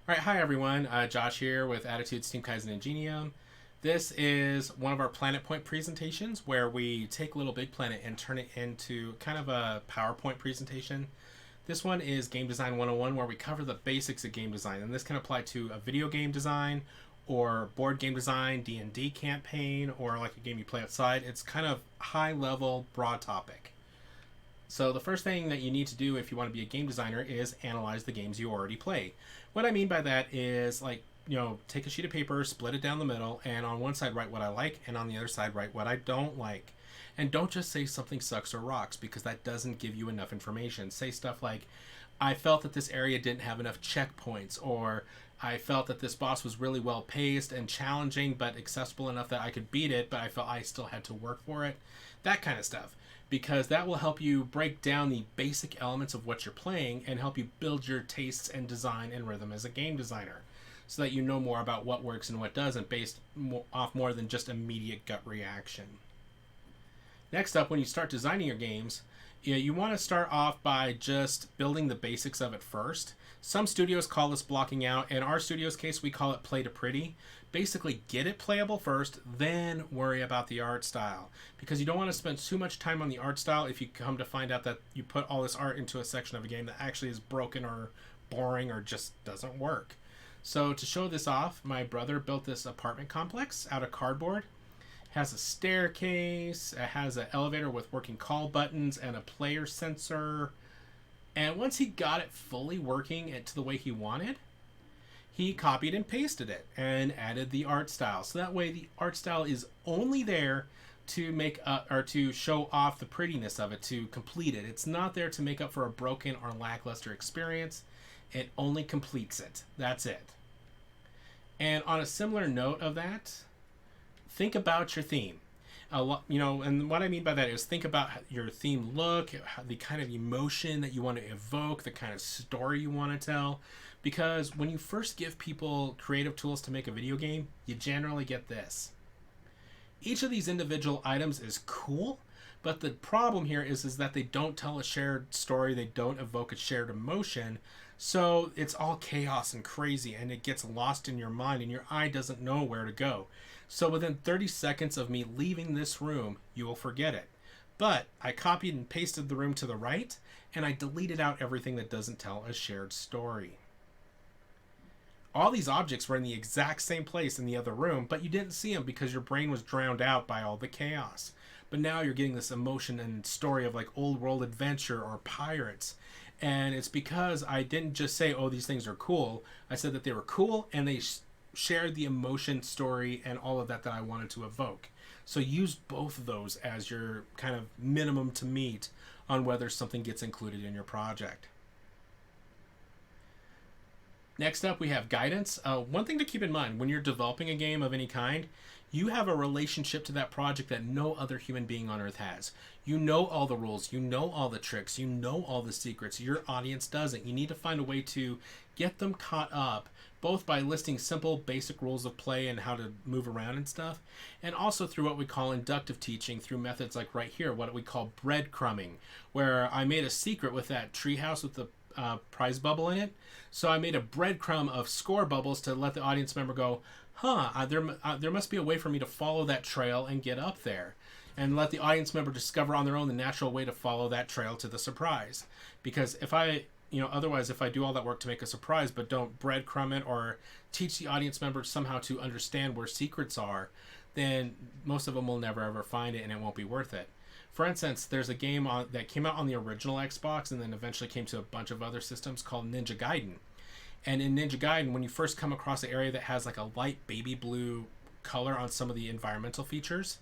All right, hi everyone. Josh here with Attitudes Team KAIZEN Ingenium. This is one of our PlanetPoint presentations where we take LittleBigPlanet and turn it into kind of a PowerPoint presentation. This one is Game Design 101 where we cover the basics of game design, and this can apply to a video game design or board game design, D&D campaign, or like a game you play outside. It's kind of high level, broad topic. So the first thing that you need to do if you want to be a game designer is analyze the games you already play. What I mean by that is take a sheet of paper, split it down the middle, and on one side write what I like, and on the other side write what I don't like. And don't just say something sucks or rocks, because that doesn't give you enough information. Say stuff like, I felt that this area didn't have enough checkpoints, or I felt that this boss was really well paced and challenging but accessible enough that I could beat it, but I felt I still had to work for it. That kind of stuff. Because that will help you break down the basic elements of what you're playing and help you build your tastes and design and rhythm as a game designer, so that you know more about what works and what doesn't based off more than just immediate gut reaction. Next up, when you start designing your games, you want to start off by just building the basics of it first. Some studios call this blocking out. In our studio's case, we call it play to pretty. Basically, get it playable first, then worry about the art style. Because you don't want to spend too much time on the art style if you come to find out that you put all this art into a section of a game that actually is broken or boring or just doesn't work. So to show this off, my brother built this apartment complex out of cardboard. Has a staircase, it has an elevator with working call buttons and a player sensor. And once he got it fully working to the way he wanted, he copied and pasted it and added the art style. So that way the art style is only there to make up or to show off the prettiness of it, to complete it. It's not there to make up for a broken or lackluster experience. It only completes it. That's it. And on a similar note of that, think about your theme. And what I mean by that is think about your theme look, the kind of emotion that you want to evoke, the kind of story you want to tell. Because when you first give people creative tools to make a video game, you generally get this. Each of these individual items is cool, but the problem here is that they don't tell a shared story, they don't evoke a shared emotion, so it's all chaos and crazy, and it gets lost in your mind, and your eye doesn't know where to go. So within 30 seconds of me leaving this room, you will forget it. But I copied and pasted the room to the right, and I deleted out everything that doesn't tell a shared story. All these objects were in the exact same place in the other room, but you didn't see them because your brain was drowned out by all the chaos. But now you're getting this emotion and story of like old world adventure or pirates. And it's because I didn't just say, oh, these things are cool. I said that they were cool and they shared the emotion, story, and all of that I wanted to evoke. So use both of those as your kind of minimum to meet on whether something gets included in your project. Next up, we have guidance. One thing to keep in mind when you're developing a game of any kind, you have a relationship to that project that no other human being on earth has. You know all the rules, you know all the tricks, you know all the secrets. Your audience doesn't. You need to find a way to get them caught up, both by listing simple basic rules of play and how to move around and stuff, and also through what we call inductive teaching through methods like right here, what we call breadcrumbing, where I made a secret with that treehouse with the prize bubble in it. So I made a breadcrumb of score bubbles to let the audience member go, there must be a way for me to follow that trail and get up there. And let the audience member discover on their own the natural way to follow that trail to the surprise. Because otherwise if I do all that work to make a surprise but don't breadcrumb it or teach the audience member somehow to understand where secrets are, then most of them will never ever find it and it won't be worth it. For instance, there's a game that came out on the original Xbox and then eventually came to a bunch of other systems called Ninja Gaiden. And in Ninja Gaiden, when you first come across an area that has like a light baby blue color on some of the environmental features,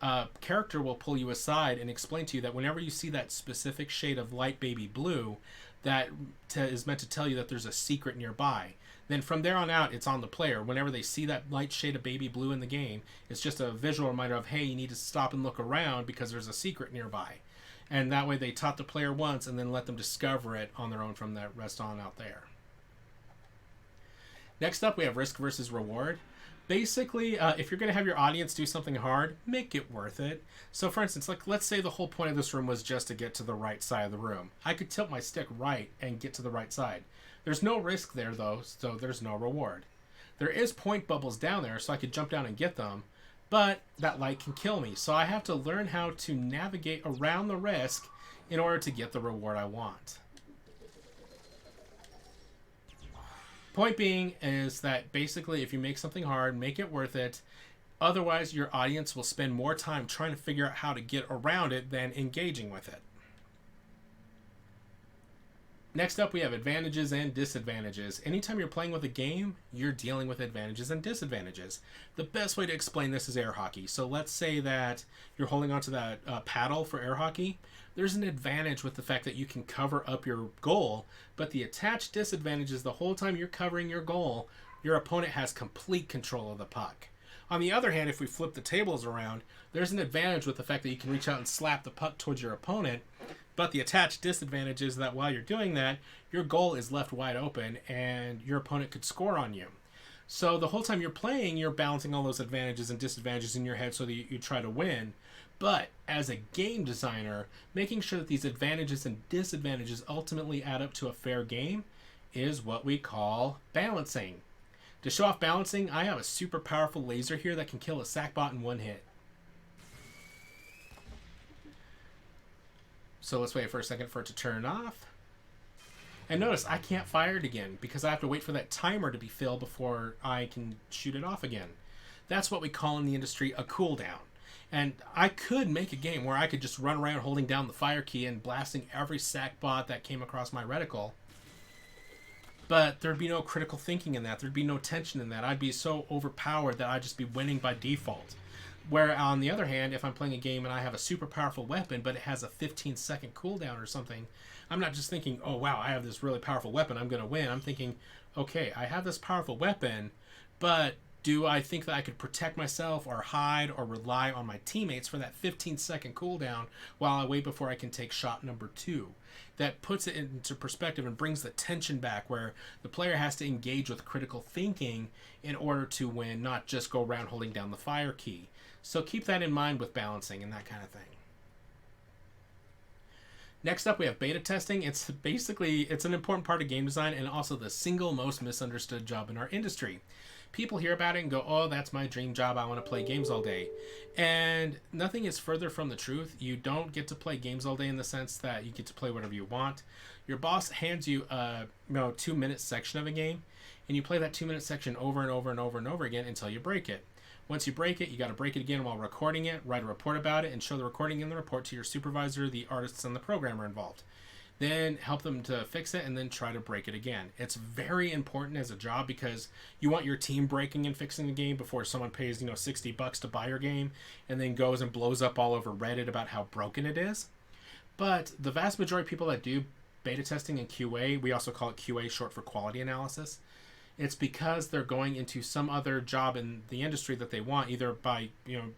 a character will pull you aside and explain to you that whenever you see that specific shade of light baby blue, that is meant to tell you that there's a secret nearby. Then from there on out, it's on the player. Whenever they see that light shade of baby blue in the game, it's just a visual reminder of, hey, you need to stop and look around because there's a secret nearby. And that way they taught the player once and then let them discover it on their own from that rest on out there. Next up, we have risk versus reward. Basically, if you're going to have your audience do something hard, make it worth it. So, for instance, like let's say the whole point of this room was just to get to the right side of the room. I could tilt my stick right and get to the right side. There's no risk there, though, so there's no reward. There is point bubbles down there, so I could jump down and get them, but that light can kill me. So I have to learn how to navigate around the risk in order to get the reward I want. Point being is that basically if you make something hard, make it worth it. Otherwise, your audience will spend more time trying to figure out how to get around it than engaging with it. Next up, we have advantages and disadvantages. Anytime you're playing with a game, you're dealing with advantages and disadvantages. The best way to explain this is air hockey. So let's say that you're holding onto that paddle for air hockey. There's an advantage with the fact that you can cover up your goal, but the attached disadvantage is the whole time you're covering your goal, your opponent has complete control of the puck. On the other hand, if we flip the tables around, there's an advantage with the fact that you can reach out and slap the puck towards your opponent, but the attached disadvantage is that while you're doing that, your goal is left wide open and your opponent could score on you. So the whole time you're playing, you're balancing all those advantages and disadvantages in your head so that you try to win. But as a game designer, making sure that these advantages and disadvantages ultimately add up to a fair game is what we call balancing. To show off balancing, I have a super powerful laser here that can kill a sackbot in one hit. So let's wait for a second for it to turn off. And notice I can't fire it again because I have to wait for that timer to be filled before I can shoot it off again. That's what we call in the industry a cooldown. And I could make a game where I could just run around holding down the fire key and blasting every sackbot that came across my reticle. But there'd be no critical thinking in that. There'd be no tension in that. I'd be so overpowered that I'd just be winning by default. Where on the other hand, if I'm playing a game and I have a super powerful weapon, but it has a 15-second cooldown or something, I'm not just thinking, oh wow, I have this really powerful weapon, I'm going to win. I'm thinking, okay, I have this powerful weapon, but do I think that I could protect myself or hide or rely on my teammates for that 15-second cooldown while I wait before I can take shot number 2? That puts it into perspective and brings the tension back where the player has to engage with critical thinking in order to win, not just go around holding down the fire key. So keep that in mind with balancing and that kind of thing. Next up, we have beta testing. It's an important part of game design and also the single most misunderstood job in our industry. People hear about it and go, oh, that's my dream job. I want to play games all day. And nothing is further from the truth. You don't get to play games all day in the sense that you get to play whatever you want. Your boss hands you a 2-minute section of a game, and you play that 2-minute section over and over and over and over again until you break it. Once you break it, you got to break it again while recording it, write a report about it, and show the recording in the report to your supervisor, the artists, and the programmer involved. Then help them to fix it and then try to break it again. It's very important as a job because you want your team breaking and fixing the game before someone pays, $60 to buy your game and then goes and blows up all over Reddit about how broken it is. But the vast majority of people that do beta testing and QA, we also call it QA, short for quality analysis. It's because they're going into some other job in the industry that they want, either by,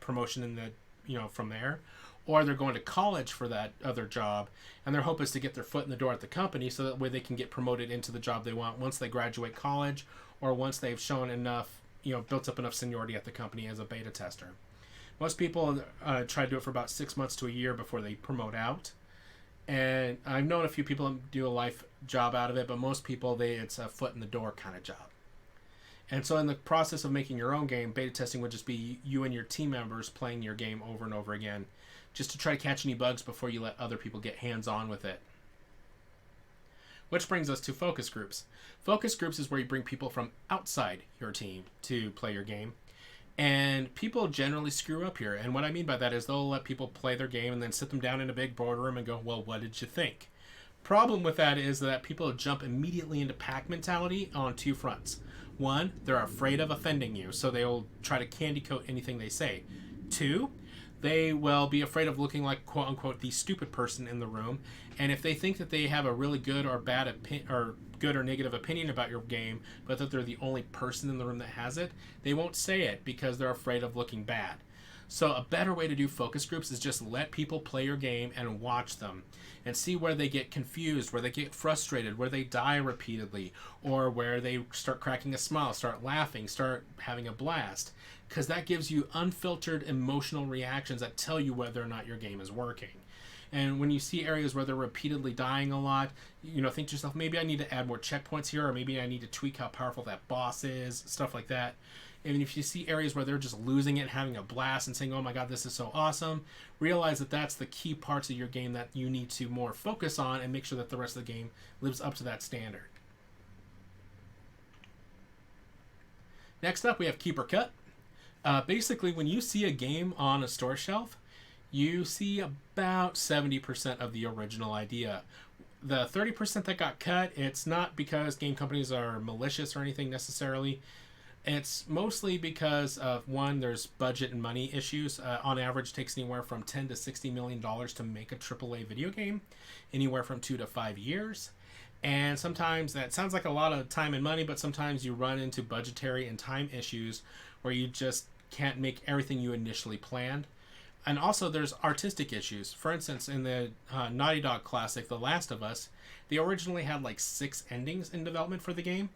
promotion in the, from there, or they're going to college for that other job, and their hope is to get their foot in the door at the company so that way they can get promoted into the job they want once they graduate college or once they've shown enough, built up enough seniority at the company as a beta tester. Most people try to do it for about 6 months to a year before they promote out. And I've known a few people do a life job out of it, but most people, it's a foot in the door kind of job. And so in the process of making your own game, beta testing would just be you and your team members playing your game over and over again, just to try to catch any bugs before you let other people get hands-on with it. Which brings us to focus groups. Focus groups is where you bring people from outside your team to play your game. And people generally screw up here. And what I mean by that is they'll let people play their game and then sit them down in a big boardroom and go, well, what did you think? Problem with that is that people jump immediately into pack mentality on 2 fronts. 1, they're afraid of offending you, so they'll try to candy coat anything they say. 2, they will be afraid of looking like, quote unquote, the stupid person in the room. And if they think that they have a really good or bad good or negative opinion about your game, but that they're the only person in the room that has it, they won't say it because they're afraid of looking bad. So a better way to do focus groups is just let people play your game and watch them and see where they get confused, where they get frustrated, where they die repeatedly, or where they start cracking a smile, start laughing, start having a blast. Because that gives you unfiltered emotional reactions that tell you whether or not your game is working. And when you see areas where they're repeatedly dying a lot, think to yourself, maybe I need to add more checkpoints here, or maybe I need to tweak how powerful that boss is, stuff like that. And if you see areas where they're just losing it, having a blast and saying, oh my god, this is so awesome, realize that that's the key parts of your game that you need to more focus on and make sure that the rest of the game lives up to that standard. Next up, we have Keep or Cut. Basically, when you see a game on a store shelf, you see about 70% of the original idea. The 30% that got cut, it's not because game companies are malicious or anything necessarily. It's mostly because of, one, there's budget and money issues. On average, it takes anywhere from $10 to $60 million to make a AAA video game, anywhere from 2 to 5 years. And sometimes that sounds like a lot of time and money, but sometimes you run into budgetary and time issues where you just can't make everything you initially planned. And also there's artistic issues. For instance, in the Naughty Dog classic, The Last of Us, they originally had like 6 endings in development for the game.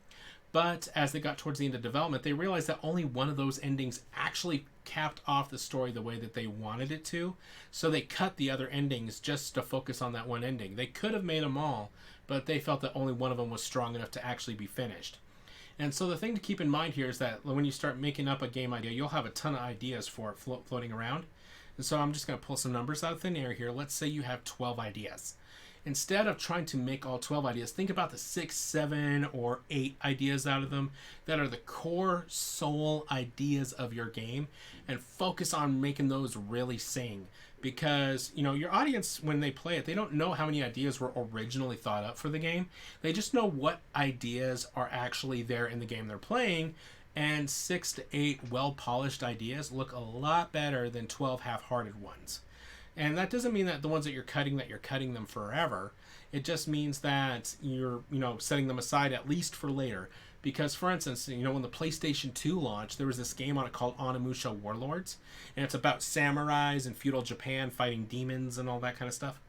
But as they got towards the end of development, they realized that only one of those endings actually capped off the story the way that they wanted it to. So they cut the other endings just to focus on that one ending. They could have made them all, but they felt that only one of them was strong enough to actually be finished. And so the thing to keep in mind here is that when you start making up a game idea, you'll have a ton of ideas for it floating around. And so I'm just going to pull some numbers out of thin air here. Let's say you have 12 ideas. Instead of trying to make all 12 ideas, think about the 6, 7, or 8 ideas out of them that are the core soul ideas of your game, and focus on making those really sing. Because, your audience, when they play it, they don't know how many ideas were originally thought up for the game. They just know what ideas are actually there in the game they're playing, and 6 to 8 well-polished ideas look a lot better than 12 half-hearted ones. And that doesn't mean that the ones that you're cutting them forever. It just means that you're, setting them aside at least for later. Because, for instance, when the PlayStation 2 launched, there was this game on it called Onimusha Warlords. And it's about samurais in feudal Japan fighting demons and all that kind of stuff.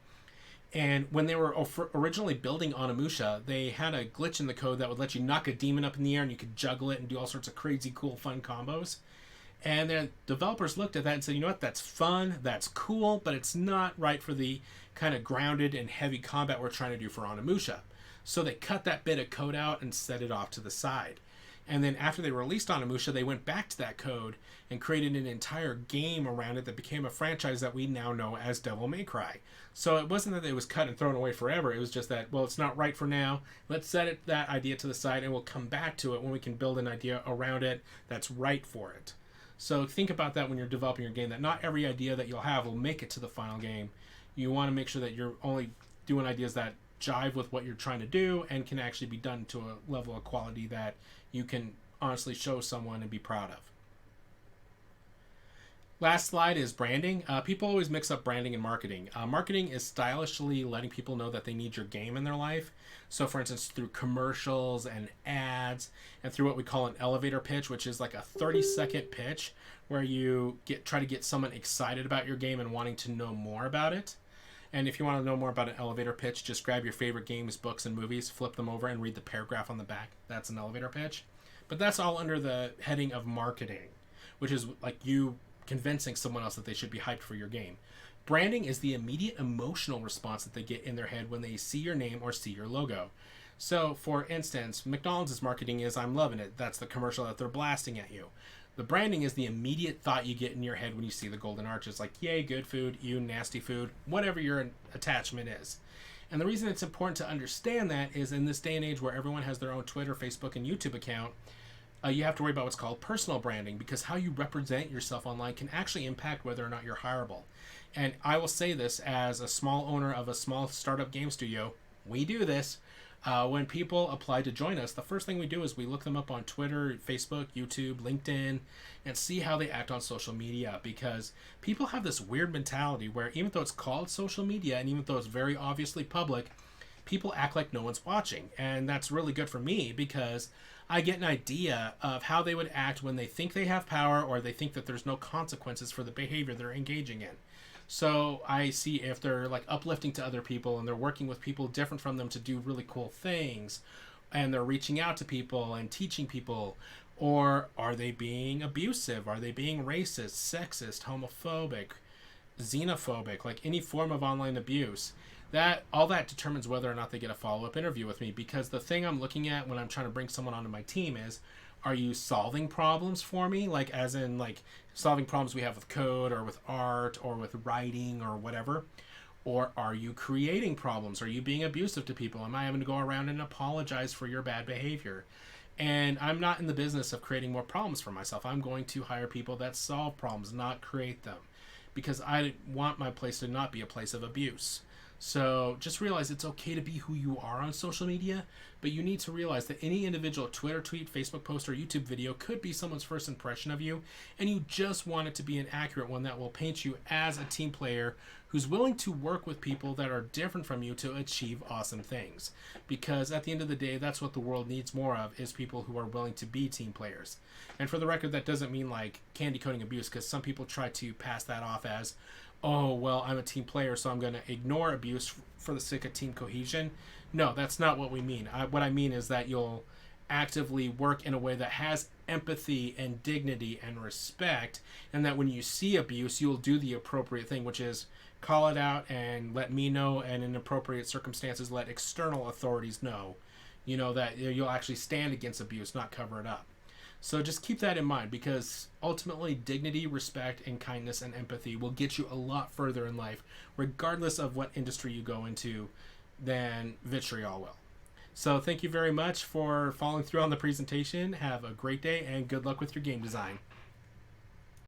And when they were originally building Onimusha, they had a glitch in the code that would let you knock a demon up in the air and you could juggle it and do all sorts of crazy, cool, fun combos. And the developers looked at that and said, you know what, that's fun, that's cool, but it's not right for the kind of grounded and heavy combat we're trying to do for Onimusha. So they cut that bit of code out and set it off to the side. And then after they released Onimusha, they went back to that code and created an entire game around it that became a franchise that we now know as Devil May Cry. So it wasn't that it was cut and thrown away forever. It was just that, well, it's not right for now. Let's set that idea to the side and we'll come back to it when we can build an idea around it that's right for it. So think about that when you're developing your game, that not every idea that you'll have will make it to the final game. You want to make sure that you're only doing ideas that jive with what you're trying to do and can actually be done to a level of quality that you can honestly show someone and be proud of. Last slide is branding. People always mix up branding and marketing. Marketing is stylishly letting people know that they need your game in their life. So for instance, through commercials and ads and through what we call an elevator pitch, which is like a 30-second pitch where you try to get someone excited about your game and wanting to know more about it. And if you want to know more about an elevator pitch, just grab your favorite games, books, and movies, flip them over, and read the paragraph on the back. That's an elevator pitch. But that's all under the heading of marketing, which is like you convincing someone else that they should be hyped for your game. Branding is the immediate emotional response that they get in their head when they see your name or see your logo. So, for instance, McDonald's marketing is "I'm loving it." That's the commercial that they're blasting at you. The branding is the immediate thought you get in your head when you see the golden arches, like, yay, good food, you nasty food, whatever your attachment is. And the reason it's important to understand that is in this day and age where everyone has their own Twitter, Facebook, and YouTube account, you have to worry about what's called personal branding, because how you represent yourself online can actually impact whether or not you're hireable. And I will say this as a small owner of a small startup game studio, we do this. When people apply to join us, the first thing we do is we look them up on Twitter, Facebook, YouTube, LinkedIn, and see how they act on social media, because people have this weird mentality where even though it's called social media and even though it's very obviously public, people act like no one's watching. And that's really good for me because I get an idea of how they would act when they think they have power or they think that there's no consequences for the behavior they're engaging in. So I see if they're like uplifting to other people and they're working with people different from them to do really cool things, and they're reaching out to people and teaching people, or are they being abusive? Are they being racist, sexist, homophobic, xenophobic, like any form of online abuse? That all that determines whether or not they get a follow-up interview with me, because the thing I'm looking at when I'm trying to bring someone onto my team is, are you solving problems for me, like as in like solving problems we have with code or with art or with writing or whatever, or are you creating problems? Are you being abusive to people? Am I having to go around and apologize for your bad behavior? And I'm not in the business of creating more problems for myself. I'm going to hire people that solve problems, not create them, because I want my place to not be a place of abuse. So just realize it's okay to be who you are on social media, but you need to realize that any individual Twitter tweet, Facebook post, or YouTube video could be someone's first impression of you, and you just want it to be an accurate one that will paint you as a team player who's willing to work with people that are different from you to achieve awesome things. Because at the end of the day, that's what the world needs more of, is people who are willing to be team players. And for the record, that doesn't mean like candy coating abuse, because some people try to pass that off as, oh, well, I'm a team player, so I'm going to ignore abuse for the sake of team cohesion. No, that's not what we mean. What I mean is that you'll actively work in a way that has empathy and dignity and respect, and that when you see abuse, you'll do the appropriate thing, which is call it out and let me know, and in appropriate circumstances, let external authorities know, that you'll actually stand against abuse, not cover it up. So just keep that in mind, because ultimately dignity, respect, and kindness and empathy will get you a lot further in life, regardless of what industry you go into, than vitriol will. So thank you very much for following through on the presentation. Have a great day and good luck with your game design.